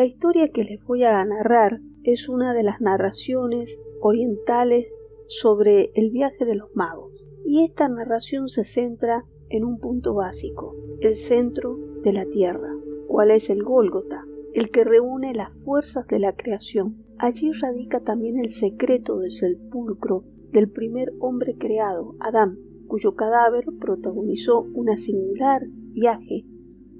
La historia que les voy a narrar es una de las narraciones orientales sobre el viaje de los magos. Y esta narración se centra en un punto básico, el centro de la tierra, cuál es el Gólgota, el que reúne las fuerzas de la creación. Allí radica también el secreto del sepulcro del primer hombre creado, Adán, cuyo cadáver protagonizó un singular viaje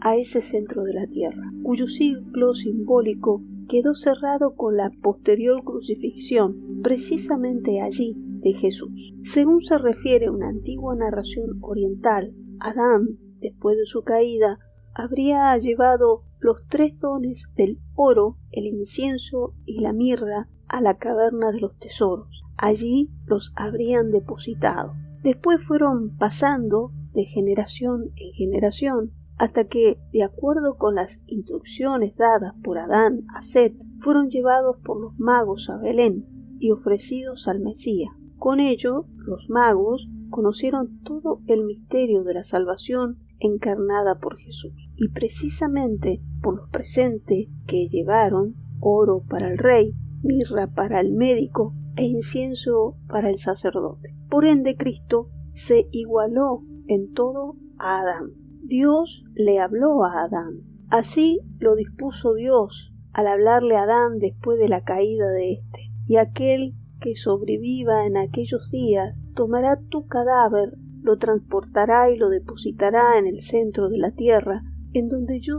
a ese centro de la tierra, cuyo ciclo simbólico quedó cerrado con la posterior crucifixión, precisamente allí, de Jesús. Según se refiere una antigua narración oriental, Adán, después de su caída, habría llevado los 3 dones del oro, el incienso y la mirra a la caverna de los tesoros. Allí los habrían depositado. Después fueron pasando de generación en generación hasta que, de acuerdo con las instrucciones dadas por Adán a Set, fueron llevados por los magos a Belén y ofrecidos al Mesías. Con ello, los magos conocieron todo el misterio de la salvación encarnada por Jesús, y precisamente por los presentes que llevaron, oro para el rey, mirra para el médico e incienso para el sacerdote. Por ende, Cristo se igualó en todo a Adán. Dios le habló a Adán. Así lo dispuso Dios al hablarle a Adán después de la caída de éste. Y aquel que sobreviva en aquellos días tomará tu cadáver, lo transportará y lo depositará en el centro de la tierra, en donde yo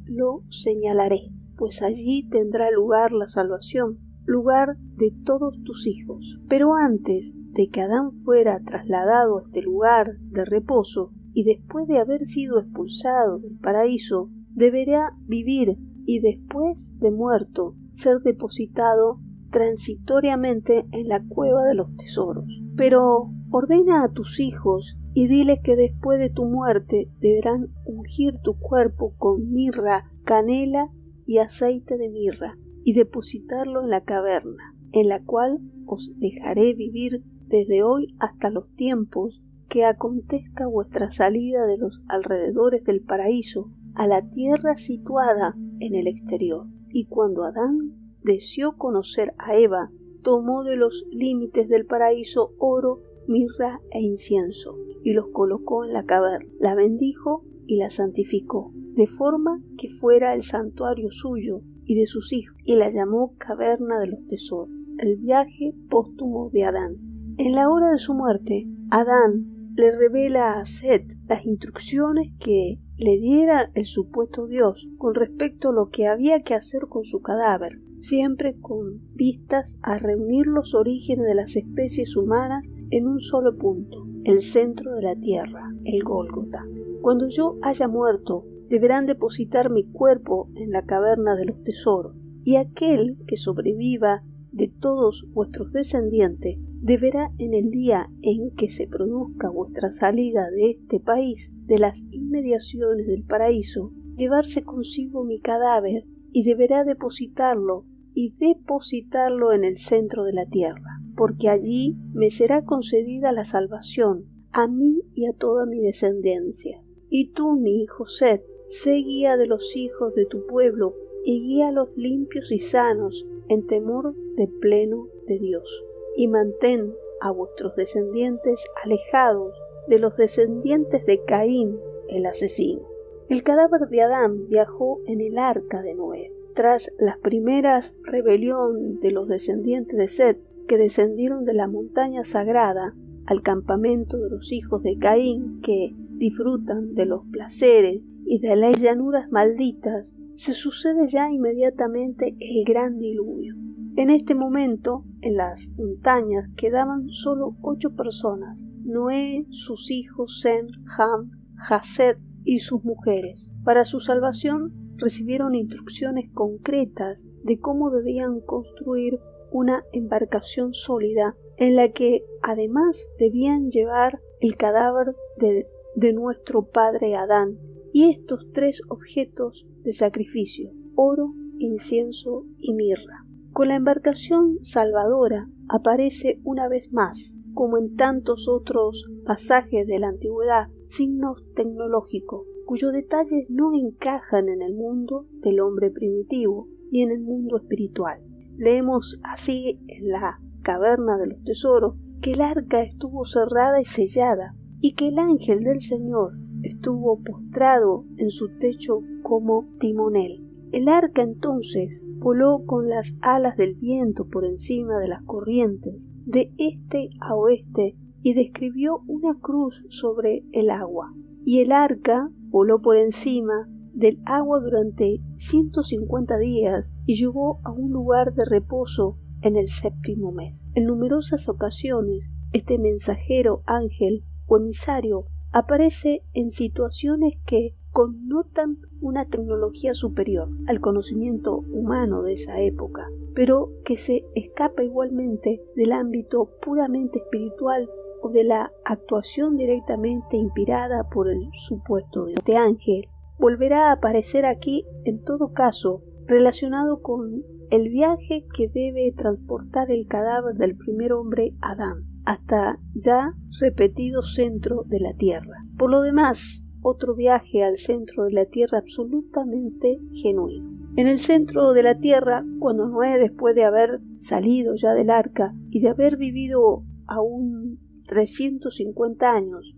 lo señalaré, pues allí tendrá lugar la salvación, lugar de todos tus hijos. Pero antes de que Adán fuera trasladado a este lugar de reposo, y después de haber sido expulsado del paraíso, deberá vivir y después de muerto ser depositado transitoriamente en la cueva de los tesoros. Pero ordena a tus hijos y diles que después de tu muerte deberán ungir tu cuerpo con mirra, canela y aceite de mirra y depositarlo en la caverna, en la cual os dejaré vivir desde hoy hasta los tiempos que acontezca vuestra salida de los alrededores del paraíso a la tierra situada en el exterior. Y cuando Adán deseó conocer a Eva, tomó de los límites del paraíso oro, mirra e incienso, y los colocó en la caverna, la bendijo y la santificó, de forma que fuera el santuario suyo y de sus hijos, y la llamó caverna de los tesoros, el viaje póstumo de Adán. En la hora de su muerte, Adán le revela a Set las instrucciones que le diera el supuesto Dios con respecto a lo que había que hacer con su cadáver, siempre con vistas a reunir los orígenes de las especies humanas en un solo punto, el centro de la tierra, el Gólgota. Cuando yo haya muerto, deberán depositar mi cuerpo en la caverna de los tesoros, y aquel que sobreviva de todos vuestros descendientes deberá, en el día en que se produzca vuestra salida de este país, de las inmediaciones del paraíso, llevarse consigo mi cadáver y deberá depositarlo en el centro de la tierra, porque allí me será concedida la salvación, a mí y a toda mi descendencia. Y tú, mi hijo Set, sé guía de los hijos de tu pueblo y guíalos limpios y sanos en temor de pleno de Dios. Y mantén a vuestros descendientes alejados de los descendientes de Caín, el asesino. El cadáver de Adán viajó en el arca de Noé. Tras las primeras rebelión de los descendientes de Set, que descendieron de la montaña sagrada al campamento de los hijos de Caín, que disfrutan de los placeres y de las llanuras malditas, se sucede ya inmediatamente el gran diluvio. En este momento, en las montañas quedaban solo 8 personas: Noé, sus hijos Sem, Ham, Jafet y sus mujeres. Para su salvación recibieron instrucciones concretas de cómo debían construir una embarcación sólida en la que además debían llevar el cadáver de nuestro padre Adán y estos 3 objetos de sacrificio: oro, incienso y mirra. Con la embarcación salvadora aparece una vez más, como en tantos otros pasajes de la antigüedad, signos tecnológicos cuyos detalles no encajan en el mundo del hombre primitivo, y en el mundo espiritual. Leemos así en la caverna de los tesoros que el arca estuvo cerrada y sellada, y que el ángel del Señor estuvo postrado en su techo como timonel. El arca entonces voló con las alas del viento por encima de las corrientes, de este a oeste, y describió una cruz sobre el agua. Y el arca voló por encima del agua durante 150 días y llegó a un lugar de reposo en el 7º mes. En numerosas ocasiones, este mensajero ángel o emisario aparece en situaciones que connotan una tecnología superior al conocimiento humano de esa época, pero que se escapa igualmente del ámbito puramente espiritual o de la actuación directamente inspirada por el supuesto de este ángel. Volverá a aparecer aquí, en todo caso, relacionado con el viaje que debe transportar el cadáver del primer hombre Adán hasta ya repetido centro de la tierra. Por lo demás, otro viaje al centro de la tierra absolutamente genuino. En el centro de la tierra, cuando Noé, después de haber salido ya del arca y de haber vivido aún 350 años,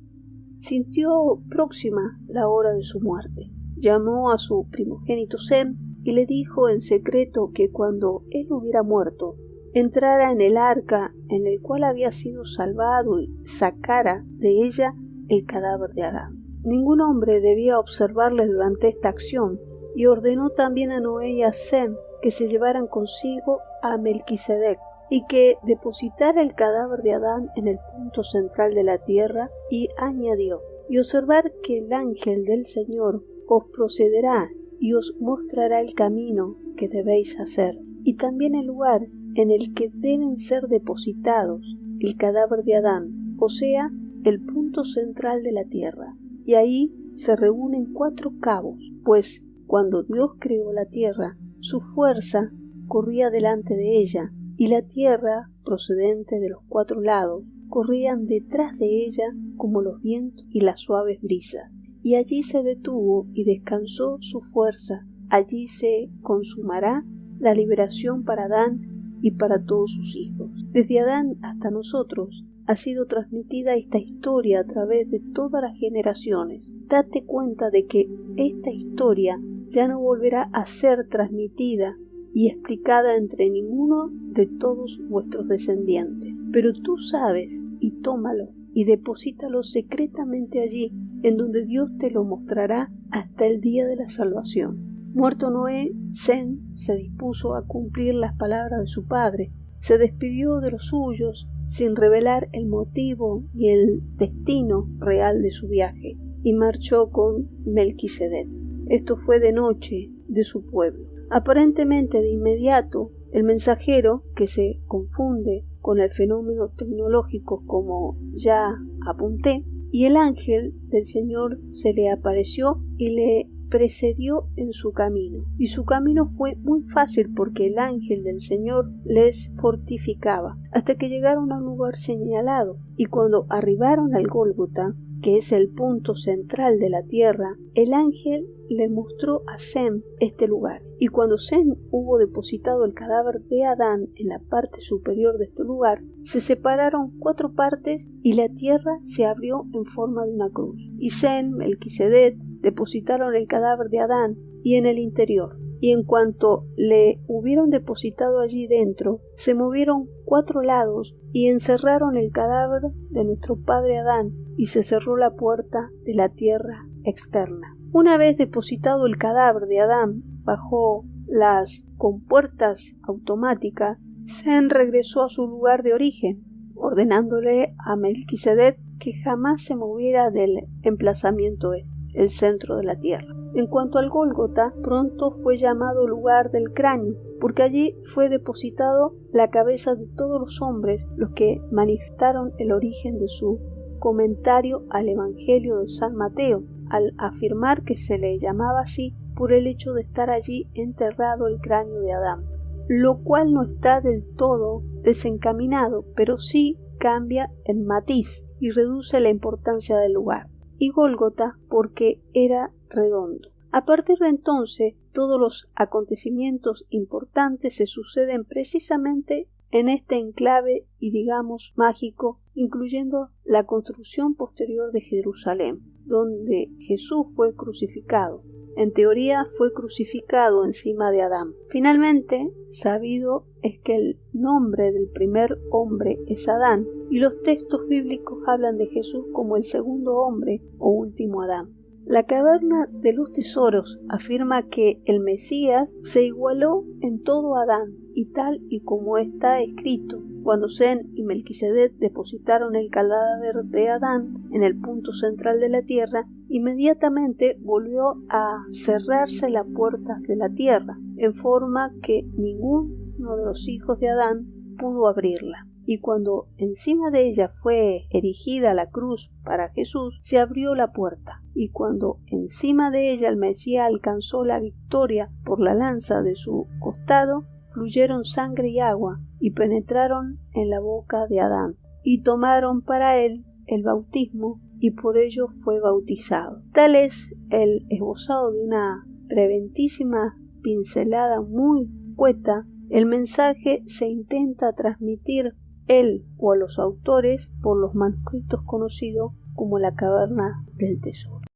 sintió próxima la hora de su muerte. Llamó a su primogénito Sem y le dijo en secreto que cuando él hubiera muerto, entrara en el arca en el cual había sido salvado y sacara de ella el cadáver de Adán. Ningún hombre debía observarle durante esta acción, y ordenó también a Noé y a Sem que se llevaran consigo a Melquisedec y que depositara el cadáver de Adán en el punto central de la tierra, y añadió: y observar que el ángel del Señor os procederá y os mostrará el camino que debéis hacer, y también el lugar en el que deben ser depositados el cadáver de Adán, o sea, el punto central de la tierra. Y ahí se reúnen 4 cabos, pues cuando Dios creó la tierra, su fuerza corría delante de ella, y la tierra, procedente de los 4 lados, corrían detrás de ella como los vientos y las suaves brisas. Y allí se detuvo y descansó su fuerza. Allí se consumará la liberación para Adán y para todos sus hijos. Desde Adán hasta nosotros ha sido transmitida esta historia a través de todas las generaciones. Date cuenta de que esta historia ya no volverá a ser transmitida y explicada entre ninguno de todos vuestros descendientes. Pero tú sabes, y tómalo y deposítalo secretamente allí, en donde Dios te lo mostrará hasta el día de la salvación. Muerto Noé, Sem se dispuso a cumplir las palabras de su padre. Se despidió de los suyos sin revelar el motivo y el destino real de su viaje, y marchó con Melquisedec. Esto fue de noche de su pueblo. Aparentemente de inmediato, el mensajero, que se confunde con el fenómeno tecnológico como ya apunté, y el ángel del Señor se le apareció y le precedió en su camino. Y su camino fue muy fácil porque el ángel del Señor les fortificaba hasta que llegaron a un lugar señalado. Y cuando arribaron al Gólgota, que es el punto central de la tierra, el ángel le mostró a Sem este lugar. Y cuando Sem hubo depositado el cadáver de Adán en la parte superior de este lugar, se separaron 4 partes y la tierra se abrió en forma de una cruz. Y Sem, Melquisedec, depositaron el cadáver de Adán y en el interior. Y en cuanto le hubieron depositado allí dentro, se movieron 4 lados y encerraron el cadáver de nuestro padre Adán, y se cerró la puerta de la tierra externa. Una vez depositado el cadáver de Adán bajo las compuertas automáticas, Sem regresó a su lugar de origen, ordenándole a Melquisedec que jamás se moviera del emplazamiento el centro de la tierra. En cuanto al Gólgota, pronto fue llamado lugar del cráneo, porque allí fue depositado la cabeza de todos los hombres, los que manifestaron el origen de su comentario al Evangelio de San Mateo, al afirmar que se le llamaba así por el hecho de estar allí enterrado el cráneo de Adán, lo cual no está del todo desencaminado, pero sí cambia el matiz y reduce la importancia del lugar. Y Gólgota porque era redondo. A partir de entonces, todos los acontecimientos importantes se suceden precisamente en este enclave y digamos mágico, incluyendo la construcción posterior de Jerusalén, donde Jesús fue crucificado. En teoría fue crucificado encima de Adán. Finalmente, sabido es que el nombre del primer hombre es Adán, y los textos bíblicos hablan de Jesús como el segundo hombre o último Adán. La caverna de los tesoros afirma que el Mesías se igualó en todo a Adán, y tal y como está escrito, cuando Sem y Melquisedec depositaron el cadáver de Adán en el punto central de la tierra, inmediatamente volvió a cerrarse las puertas de la tierra, en forma que ninguno de los hijos de Adán pudo abrirla. Y cuando encima de ella fue erigida la cruz para Jesús, se abrió la puerta. Y cuando encima de ella el Mesías alcanzó la victoria por la lanza de su costado, fluyeron sangre y agua y penetraron en la boca de Adán y tomaron para él el bautismo y por ello fue bautizado. Tal es el esbozado de una brevísima pincelada muy escueta. El mensaje se intenta transmitir él o a los autores por los manuscritos conocidos como la caverna del tesoro.